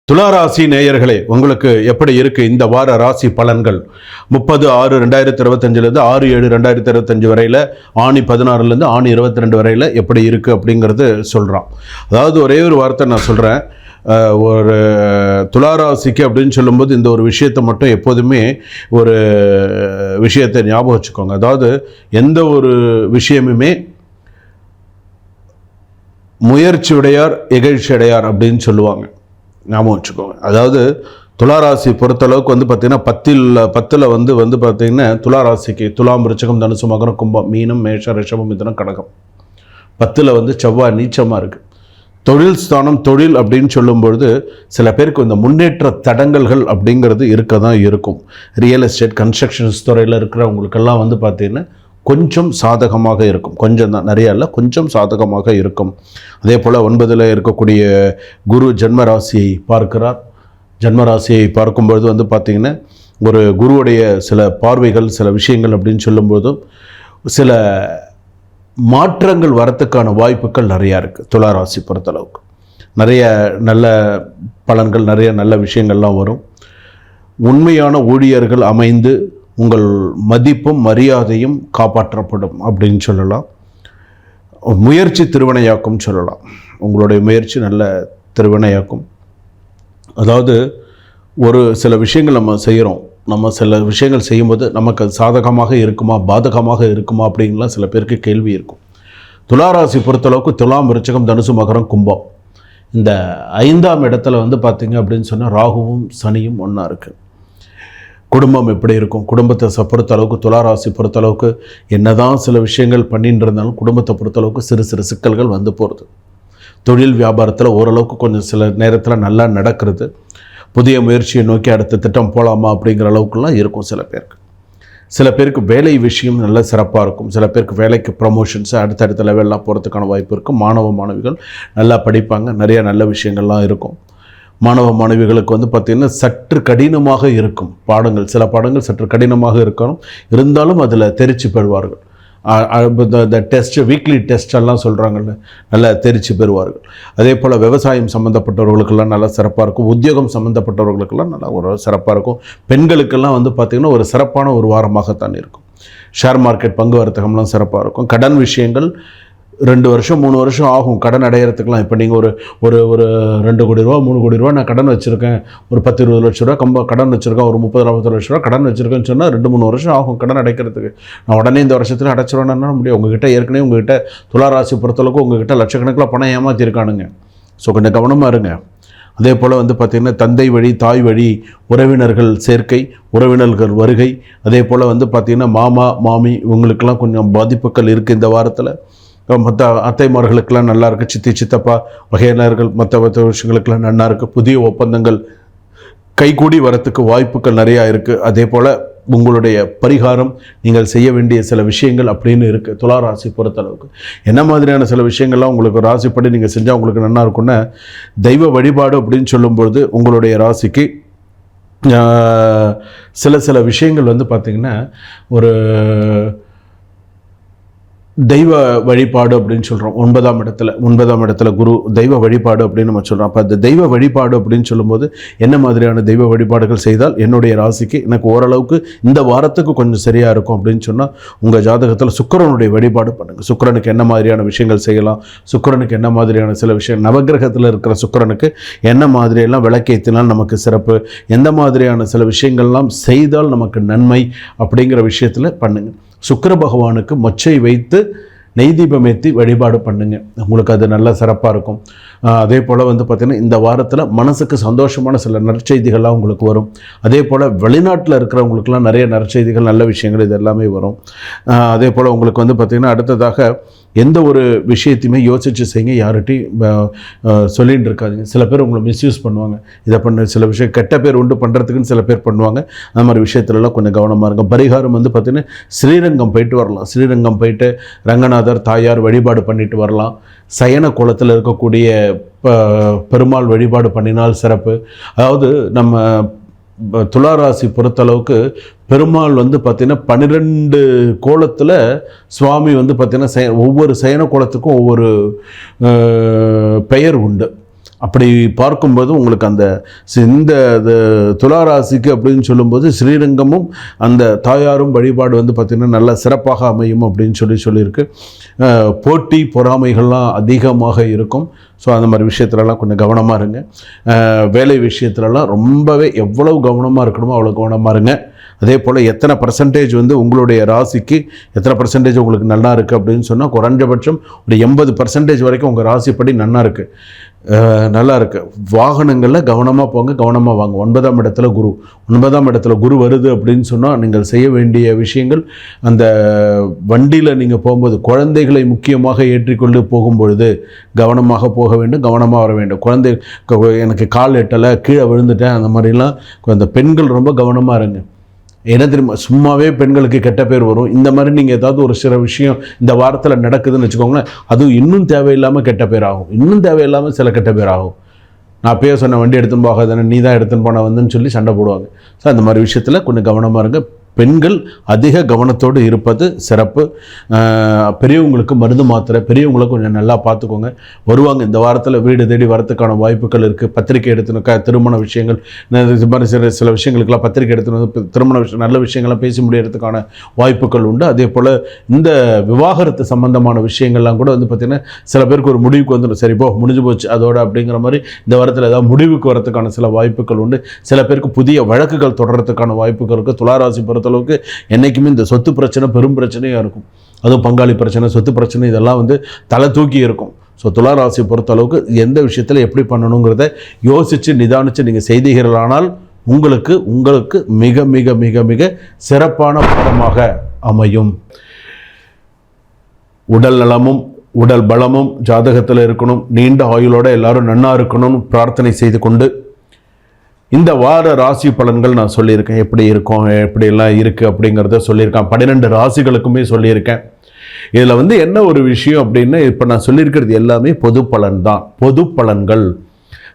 துளாராசி நேயர்களே, உங்களுக்கு எப்படி இருக்கு இந்த வார ராசி பலன்கள்? 30/6/2025 6/7/2025 வரையில், ஆணி 16 ஆணி 22 வரையில் எப்படி இருக்குது அப்படிங்கிறது சொல்கிறான். அதாவது ஒரே ஒரு வார்த்தை நான் சொல்கிறேன். ஒரு துளாராசிக்கு அப்படின்னு சொல்லும்போது இந்த ஒரு விஷயத்தை மட்டும் எப்போதுமே ஒரு விஷயத்தை ஞாபகம் வச்சுக்கோங்க. அதாவது எந்த ஒரு விஷயமுமே முயற்சி உடையார் இகழ்ச்சி அடையார் அப்படின்னு சொல்லுவாங்க. ஞாபகம் வச்சுக்கோங்க. அதாவது துளாராசி பொறுத்தளவுக்கு பார்த்திங்கன்னா 10ல் பார்த்திங்கன்னா துளாராசிக்கு துலாம், விருச்சிகம், தனுசு, மகரம், கும்பம், மீனம், மேஷம், ரிஷபம், மிதுனம், கடகம். 10ல் செவ்வாய் நீச்சமாக இருக்குது. தொழில் ஸ்தானம், தொழில் அப்படின்னு சொல்லும்பொழுது சில பேருக்கு இந்த முன்னேற்ற தடங்கல்கள் அப்படிங்கிறது இருக்க தான் இருக்கும். ரியல் எஸ்டேட், கன்ஸ்ட்ரக்ஷன்ஸ் துறையில் இருக்கிறவங்களுக்கெல்லாம் பார்த்திங்கன்னா கொஞ்சம் சாதகமாக இருக்கும். கொஞ்சம் தான், நிறைய இல்லை, கொஞ்சம் சாதகமாக இருக்கும். அதே போல் 9ல் இருக்கக்கூடிய குரு ஜென்மராசியை பார்க்கிறார். ஜென்மராசியை பார்க்கும்பொழுது பார்த்திங்கன்னா ஒரு குருவுடைய சில பார்வைகள், சில விஷயங்கள் அப்படின்னு சொல்லும்போதும் சில மாற்றங்கள் வரத்துக்கான வாய்ப்புகள் நிறையா இருக்குது. துளாராசி பொறுத்தளவுக்கு நிறைய நல்ல பலன்கள், நிறைய நல்ல விஷயங்கள்லாம் வரும். உண்மையான ஊழியர்கள் அமைந்து உங்கள் மதிப்பும் மரியாதையும் காப்பாற்றப்படும் அப்படின்னு சொல்லலாம். முயற்சி திருவினையாக்கும் சொல்லலாம். உங்களுடைய முயற்சி நல்ல திருவினையாக்கும். அதாவது ஒரு சில விஷயங்கள் நம்ம செய்கிறோம். நம்ம சில விஷயங்கள் செய்யும்போது நமக்கு அது சாதகமாக இருக்குமா பாதகமாக இருக்குமா அப்படின்லாம் சில பேருக்கு கேள்வி இருக்கும். துளாராசி பொறுத்தளவுக்கு துலாம், விருச்சிகம், தனுசு, மகரம், கும்பம் இந்த 5ஆம் இடத்துல பார்த்திங்க அப்படின்னு சொன்னால் ராகுவும் சனியும் ஒன்றா இருக்குது. குடும்பம் எப்படி இருக்கும்? குடும்பத்தை பொறுத்தளவுக்கு துளாராசி பொறுத்தளவுக்கு என்னதான் சில விஷயங்கள் பண்ணிட்டு இருந்தாலும் குடும்பத்தை பொறுத்தளவுக்கு சிறு சிறு சிக்கல்கள் போகிறது. தொழில் வியாபாரத்தில் ஓரளவுக்கு கொஞ்சம் சில நேரத்தில் நல்லா நடக்கிறது. புதிய முயற்சியை நோக்கி அடுத்த திட்டம் போகலாமா அப்படிங்கிற அளவுக்குலாம் இருக்கும் சில பேருக்கு. சில பேருக்கு வேலை விஷயம் நல்ல சிறப்பாக இருக்கும். சில பேருக்கு வேலைக்கு ப்ரமோஷன்ஸு அடுத்தடுத்த லெவல்லாம் போகிறதுக்கான வாய்ப்பு இருக்கும். மாணவ மாணவிகள் நல்லா படிப்பாங்க. நிறைய நல்ல விஷயங்கள்லாம் இருக்கும். மாணவ மாணவிகளுக்கு பார்த்திங்கன்னா சற்று கடினமாக இருக்கும் பாடங்கள். சில பாடங்கள் சற்று கடினமாக இருக்கணும். இருந்தாலும் அதில் தேர்ச்சி பெறுவார்கள். இந்த டெஸ்ட்டு, வீக்லி டெஸ்டெல்லாம் சொல்கிறாங்கல்ல, நல்லா தேர்ச்சி பெறுவார்கள். அதே போல் விவசாயம் சம்மந்தப்பட்டவர்களுக்கெல்லாம் நல்லா சிறப்பாக இருக்கும். உத்தியோகம் சம்மந்தப்பட்டவர்களுக்கெல்லாம் நல்லா ஒரு சிறப்பாக இருக்கும். பெண்களுக்கெல்லாம் பார்த்திங்கன்னா ஒரு சிறப்பான ஒரு வாரமாகத்தான் இருக்கும். ஷேர் மார்க்கெட், பங்கு வர்த்தகம்லாம் சிறப்பாக இருக்கும். கடன் விஷயங்கள் 2 வருஷம் 3 வருஷம் ஆகும் கடன் அடையிறதுக்கெலாம். இப்போ நீங்கள் ஒரு 2 கோடி ரூபா 3 கோடி ரூபா நான் கடன் வச்சுருக்கேன், ஒரு 10-20 லட்ச ரூபா கடன் வச்சுருக்கேன், ஒரு 30-40 லட்ச ரூபா கடன் வச்சுருக்கேன்னு சொன்னால் 2-3 வருஷம் ஆகும் கடன் அடைக்கிறதுக்கு. நான் உடனே இந்த வருஷத்தில் அடைச்சிருவேன்னா முடியும். உங்ககிட்ட ஏற்கனவே உங்ககிட்ட துளாராசி பொறுத்தளவுக்கு உங்ககிட்ட லட்சக்கணக்கில் பணம் ஏமாற்றிருக்கானுங்க. ஸோ கொஞ்சம் கவனமாக இருங்க. அதே போல் பார்த்திங்கன்னா தந்தை வழி, தாய் வழி உறவினர்கள் சேர்க்கை, உறவினர்கள் வருகை, அதே போல் பார்த்திங்கன்னா மாமா மாமி இவங்களுக்கெல்லாம் கொஞ்சம் பாதிப்புகள் இருக்குது இந்த வாரத்தில். மற்ற அத்தைமார்களுக்கெல்லாம் நல்லா இருக்குது. சித்தி சித்தப்பா வகையினர்கள் மற்ற விஷயங்களுக்கெல்லாம் நல்லா இருக்குது. புதிய ஒப்பந்தங்கள் கைகூடி வரத்துக்கு வாய்ப்புகள் நிறையா இருக்குது. அதே போல் உங்களுடைய பரிகாரம், நீங்கள் செய்ய வேண்டிய சில விஷயங்கள் அப்படின்னு இருக்குது. துளாராசி பொறுத்தளவுக்கு என்ன மாதிரியான சில விஷயங்கள்லாம் உங்களுக்கு ராசிப்படி நீங்கள் செஞ்சால் உங்களுக்கு நல்லா இருக்குன்னா, தெய்வ வழிபாடு அப்படின்னு சொல்லும்பொழுது உங்களுடைய ராசிக்கு சில விஷயங்கள் பார்த்திங்கன்னா ஒரு தெய்வ வழிபாடு அப்படின்னு சொல்கிறோம். 9ஆம் இடத்துல குரு, தெய்வ வழிபாடு அப்படின்னு நம்ம சொல்கிறோம். அப்போ அந்த தெய்வ வழிபாடு அப்படின்னு சொல்லும்போது என்ன மாதிரியான தெய்வ வழிபாடுகள் செய்தால் என்னுடைய ராசிக்கு எனக்கு ஓரளவுக்கு இந்த வாரத்துக்கு கொஞ்சம் சரியாக இருக்கும் அப்படின்னு சொன்னால், உங்கள் ஜாதகத்தில் சுக்கிரனுடைய வழிபாடு பண்ணுங்கள். சுக்கிரனுக்கு என்ன மாதிரியான விஷயங்கள் செய்யலாம், சுக்கிரனுக்கு என்ன மாதிரியான சில விஷயம், நவகிரகத்தில் இருக்கிற சுக்கிரனுக்கு என்ன மாதிரியெல்லாம் விளக்கேற்றினால் நமக்கு சிறப்பு, எந்த மாதிரியான சில விஷயங்கள்லாம் செய்தால் நமக்கு நன்மை அப்படிங்கிற விஷயத்தில் பண்ணுங்கள். சுக்கிர பகவானுக்கு மொச்சை வைத்து நெய் தீபம் ஏற்றி வழிபாடு பண்ணுங்க. உங்களுக்கு அது நல்லா சிறப்பாக இருக்கும். அதே போல் பார்த்திங்கன்னா இந்த வாரத்தில் மனசுக்கு சந்தோஷமான சில நற்செய்திகள்லாம் உங்களுக்கு வரும். அதே போல் வெளிநாட்டில் இருக்கிறவங்களுக்கெல்லாம் நிறைய நற்செய்திகள், நல்ல விஷயங்கள் இது எல்லாமே வரும். அதே போல் உங்களுக்கு பார்த்திங்கன்னா அடுத்ததாக எந்த ஒரு விஷயத்தையுமே யோசித்து செய்யுங்க. யார்கிட்டையும் சொல்லிகிட்டு இருக்காதிங்க. சில பேர் உங்களை மிஸ்யூஸ் பண்ணுவாங்க. இதை பண்ண சில விஷயம் கெட்ட பேர் உண்டு பண்ணுறதுக்குன்னு சில பேர் பண்ணுவாங்க. அந்த மாதிரி விஷயத்துலலாம் கொஞ்சம் கவனமாக இருக்கும். பரிகாரம் பார்த்திங்கன்னா ஸ்ரீரங்கம் போயிட்டு வரலாம். ஸ்ரீரங்கம் போயிட்டு ரங்கநாதர் தாயார் வழிபாடு பண்ணிட்டு வரலாம். சயன கோலத்தில் இருக்கக்கூடிய பெருமாள் வழிபாடு பண்ணினால் சிறப்பு. அதாவது நம்ம துளாராசி பொறுத்தளவுக்கு பெருமாள் பார்த்திங்கன்னா 12 கோலத்தில் சுவாமி பார்த்திங்கன்னா ஒவ்வொரு சயன கோலத்துக்கும் ஒவ்வொரு பெயர் உண்டு. அப்படி பார்க்கும்போது உங்களுக்கு அந்த இந்த துளாராசிக்கு அப்படின்னு சொல்லும்போது ஸ்ரீரங்கமும் அந்த தாயாரும் வழிபாடு வந்து பார்த்திங்கன்னா நல்லா சிறப்பாக அமையும் அப்படின்னு சொல்லியிருக்கு. போட்டி பொறாமைகள்லாம் அதிகமாக இருக்கும். ஸோ அந்த மாதிரி விஷயத்துலலாம் கொஞ்சம் கவனமாக இருங்க. வேலை விஷயத்துலலாம் ரொம்பவே எவ்வளவு கவனமாக இருக்கணுமோ அவ்வளோ கவனமாக இருங்க. அதே போல் எத்தனை பர்சன்டேஜ் வந்து உங்களுடைய ராசிக்கு எத்தனை பர்சன்டேஜ் உங்களுக்கு நல்லா இருக்குது அப்படின்னு சொன்னால் குறைஞ்சபட்சம் ஒரு 80% வரைக்கும் உங்கள் ராசிப்படி நல்லா இருக்குது. வாகனங்களில் கவனமாக போங்க, கவனமாக வாங்க. 9ஆம் இடத்துல குரு வருது அப்படின்னு சொன்னால் நீங்கள் செய்ய வேண்டிய விஷயங்கள், அந்த வண்டியில் நீங்கள் போகும்போது குழந்தைகளை முக்கியமாக ஏற்றிக்கொண்டு போகும்பொழுது கவனமாக போக வேண்டும், கவனமாக வர வேண்டும். குழந்தை எனக்கு கால் எட்டலை, கீழே விழுந்துட்டேன், அந்த மாதிரிலாம் அந்த பெண்கள் ரொம்ப கவனமாக இருங்க. என்ன தெரியுமா, சும்மாவே பெண்களுக்கு கெட்ட பேர் வரும். இந்த மாதிரி நீங்கள் ஏதாவது ஒரு சில விஷயம் இந்த வாரத்தில் நடக்குதுன்னு வச்சுக்கோங்களேன், அதுவும் இன்னும் தேவையில்லாமல் கெட்ட பேர் ஆகும், இன்னும் தேவையில்லாமல் சில கெட்ட பேர் ஆகும். நான் பேர் சொன்ன வண்டி எடுத்துன்னு போகாதானே, நீ தான் எடுத்துன்னு போன வந்துன்னு சொல்லி சண்டை போடுவாங்க. ஸோ அந்த மாதிரி விஷயத்தில் கொஞ்சம் கவனமாக இருங்க. பெண்கள் அதிக கவனத்தோடு இருப்பது சிறப்பு. பெரியவங்களுக்கு மருந்து மாத்திரை, பெரியவங்களை கொஞ்சம் நல்லா பார்த்துக்கோங்க. வருவாங்க இந்த வாரத்தில், வீடு தேடி வரத்துக்கான வாய்ப்புகள் இருக்குது. பத்திரிக்கை எடுத்துன்னு திருமண விஷயங்கள், இது மாதிரி சில விஷயங்களுக்கெல்லாம் பத்திரிக்கை எடுத்துன்னு திருமண விஷயம், நல்ல விஷயங்கள்லாம் பேசி முடியறதுக்கான வாய்ப்புகள் உண்டு. அதே போல் இந்த விவாகரத்து சம்பந்தமான விஷயங்கள்லாம் கூட வந்து பார்த்திங்கன்னா சில பேருக்கு ஒரு முடிவுக்கு வந்துடும், சரி போ முடிஞ்சு போச்சு அதோட அப்படிங்கிற மாதிரி இந்த வாரத்தில் ஏதாவது முடிவுக்கு வரத்துக்கான சில வாய்ப்புகள் உண்டு. சில பேருக்கு புதிய வழக்குகள் தொடர்றதுக்கான வாய்ப்புகள் இருக்குது. துளாராசி அளவுக்கு என்னைக்குமே இந்த சொத்து பிரச்சனை பெரும் பிரச்சனையாக இருக்கும். அதுவும் பங்காளி பிரச்சனை, சொத்து பிரச்சனை, இதெல்லாம் வந்து தலை தூக்கி இருக்கும். ஸோ துளாராசியை பொறுத்த அளவுக்கு எந்த விஷயத்தில் எப்படி பண்ணணுங்கிறத யோசித்து நிதானித்து நீங்கள் செய்தீர்களானால் உங்களுக்கு மிக மிக மிக மிக சிறப்பான பாடமாக அமையும். உடல் நலமும் உடல் பலமும் ஜாதகத்தில் இருக்கணும். நீண்ட ஆயுளோட எல்லாரும் நன்னா இருக்கணும்னு பிரார்த்தனை செய்து கொண்டு இந்த வார ராசி பலன்கள் நான் சொல்லியிருக்கேன். எப்படி இருக்கும், எப்படியெல்லாம் இருக்குது அப்படிங்கிறத சொல்லியிருக்கேன். 12 ராசிகளுக்குமே சொல்லியிருக்கேன். இதில் வந்து என்ன ஒரு விஷயம் அப்படின்னா, இப்போ நான் சொல்லியிருக்கிறது எல்லாமே பொது பலன் தான், பொது பலன்கள்.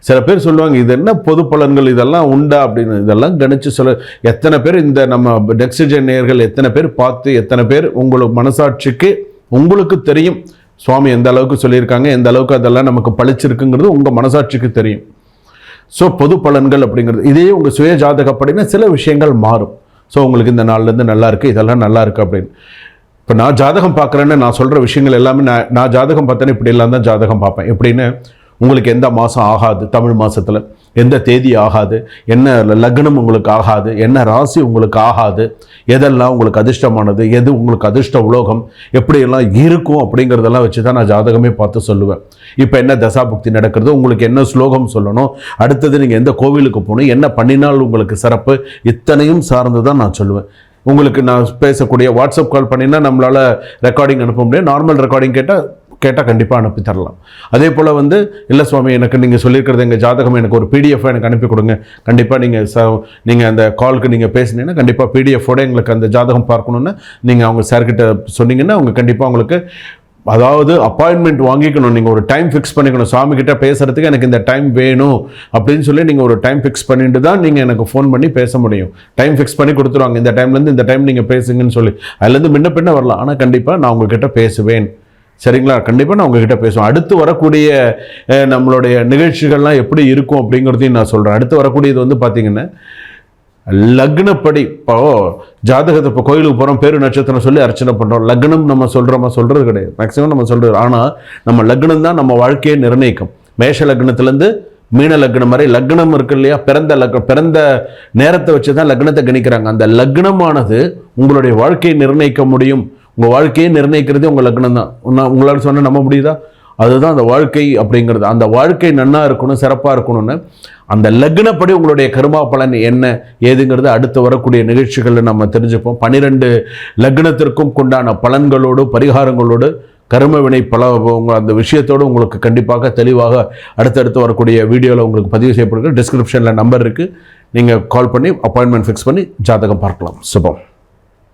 சில பேர் சொல்லுவாங்க இது என்ன பொது பலன்கள், இதெல்லாம் உண்டா அப்படின்னு. இதெல்லாம் கணிச்சு சொல்ல எத்தனை பேர் இந்த நம்ம டெக்ஸிஜன் நேயர்கள் எத்தனை பேர் பார்த்து, எத்தனை பேர் உங்களுக்கு மனசாட்சிக்கு உங்களுக்கு தெரியும் சுவாமி எந்த அளவுக்கு சொல்லியிருக்காங்க, எந்த அளவுக்கு அதெல்லாம் நமக்கு பழிச்சிருக்குங்கிறது உங்கள் மனசாட்சிக்கு தெரியும். ஸோ பொது பலன்கள் அப்படிங்கிறது இதே உங்கள் சுய ஜாதகப்படினா சில விஷயங்கள் மாறும். ஸோ உங்களுக்கு இந்த நாள்லேருந்து நல்லா இருக்குது, இதெல்லாம் நல்லா இருக்குது அப்படின்னு. இப்போ நான் ஜாதகம் பார்க்குறேன்னு நான் சொல்கிற விஷயங்கள் எல்லாமே நான் ஜாதகம் பார்த்தேன்னு இப்படி எல்லாம் தான் ஜாதகம் பார்ப்பேன். எப்படின்னு, உங்களுக்கு எந்த மாதம் ஆகாது, தமிழ் மாதத்தில் எந்த தேதி ஆகாது, என்ன லக்னம் உங்களுக்கு ஆகாது, என்ன ராசி உங்களுக்கு ஆகாது, எதெல்லாம் உங்களுக்கு அதிர்ஷ்டமானது, எது உங்களுக்கு அதிர்ஷ்ட உலோகம், எப்படியெல்லாம் இருக்கும் அப்படிங்கிறதெல்லாம் வச்சு தான் நான் ஜாதகமே பார்த்து சொல்லுவேன். இப்போ என்ன தசாபுக்தி நடக்கிறது, உங்களுக்கு என்ன ஸ்லோகம் சொல்லணும், அடுத்தது நீங்கள் எந்த கோவிலுக்கு போகணும், என்ன பண்ணினால் உங்களுக்கு சிறப்பு, இத்தனையும் சார்ந்து தான் நான் சொல்லுவேன். உங்களுக்கு நான் பேசக்கூடிய வாட்ஸ்அப் கால் பண்ணினா நம்மளால் ரெக்கார்டிங் அனுப்ப முடியாது. நார்மல் ரெக்கார்டிங் கேட்டால் கண்டிப்பாக அனுப்பி தரலாம். அதே போல் வந்து இல்லை சுவாமி எனக்கு நீங்கள் சொல்லியிருக்கிறது எங்கள் ஜாதகம் எனக்கு ஒரு பிடிஎஃப் எனக்கு அனுப்பி கொடுங்க, கண்டிப்பாக நீங்கள் அந்த காலுக்கு நீங்கள் பேசினீங்கன்னா கண்டிப்பாக பிடிஎஃபோட எங்களுக்கு அந்த ஜாதகம் பார்க்கணுன்னு நீங்கள் அவங்க சார்கிட்ட சொன்னீங்கன்னா அவங்க கண்டிப்பாக உங்களுக்கு, அதாவது அப்பாயின்மெண்ட் வாங்கிக்கணும். நீங்கள் ஒரு டைம் ஃபிக்ஸ் பண்ணிக்கணும், சாமிக்கிட்ட பேசுகிறதுக்கு எனக்கு இந்த டைம் வேணும் அப்படின்னு சொல்லி நீங்கள் ஒரு டைம் ஃபிக்ஸ் பண்ணிட்டு தான் நீங்கள் எனக்கு ஃபோன் பண்ணி பேச முடியும். டைம் ஃபிக்ஸ் பண்ணி கொடுத்துருவாங்க, இந்த டைம்லேருந்து இந்த டைம் நீங்கள் பேசுங்கன்னு சொல்லி. அதுலேருந்து முன்ன பின்ன வரலாம், ஆனால் கண்டிப்பாக நான் உங்ககிட்ட பேசுவேன். சரிங்களா? கண்டிப்பாக நான் உங்ககிட்ட பேசுவேன். அடுத்து வரக்கூடிய நம்மளுடைய நிகழ்ச்சிகள்லாம் எப்படி இருக்கும் அப்படிங்கிறதையும் நான் சொல்கிறேன். அடுத்து வரக்கூடியது வந்து பார்த்திங்கன்னா லக்னப்படி. இப்போ ஜாதகத்தை இப்போ கோயிலுக்கு போகிறோம், பேரு நட்சத்திரம் சொல்லி அர்ச்சனை பண்ணுறோம். லக்னம் நம்ம சொல்கிறது கிடையாது, மேக்ஸிமம் நம்ம சொல்கிறது. ஆனால் நம்ம லக்னம் தான் நம்ம வாழ்க்கையை நிர்ணயிக்கும். மேஷ லக்னத்துலேருந்து மீன லக்னம் வரை லக்னம் இருக்கு இல்லையா, பிறந்த நேரத்தை வச்சு தான் லக்னத்தை கணிக்கிறாங்க. அந்த லக்னமானது உங்களுடைய வாழ்க்கையை நிர்ணயிக்க முடியும். உங்கள் வாழ்க்கையை நிர்ணயிக்கிறதே உங்கள் லக்னம் தான். உங்களால் சொன்னால் நம்ப முடியுதா? அதுதான் அந்த வாழ்க்கை அப்படிங்கிறது. அந்த வாழ்க்கை நன்னா இருக்கணும், சிறப்பாக இருக்கணும்னு அந்த லக்னப்படி உங்களுடைய கர்மா பலன் என்ன ஏதுங்கிறது அடுத்து வரக்கூடிய நிகழ்ச்சிகளில் நம்ம தெரிஞ்சுப்போம். 12 லக்னத்திற்கும் கொண்டான பலன்களோடு பரிகாரங்களோடு கர்ம வினை அந்த விஷயத்தோடு உங்களுக்கு கண்டிப்பாக தெளிவாக அடுத்தடுத்து வரக்கூடிய வீடியோவில் உங்களுக்கு பதிவு செய்யப்படுகிறது. டிஸ்கிரிப்ஷனில் நம்பர் இருக்குது, நீங்கள் கால் பண்ணி அப்பாயின்மெண்ட் ஃபிக்ஸ் பண்ணி ஜாதகம் பார்க்கலாம். சுபம்.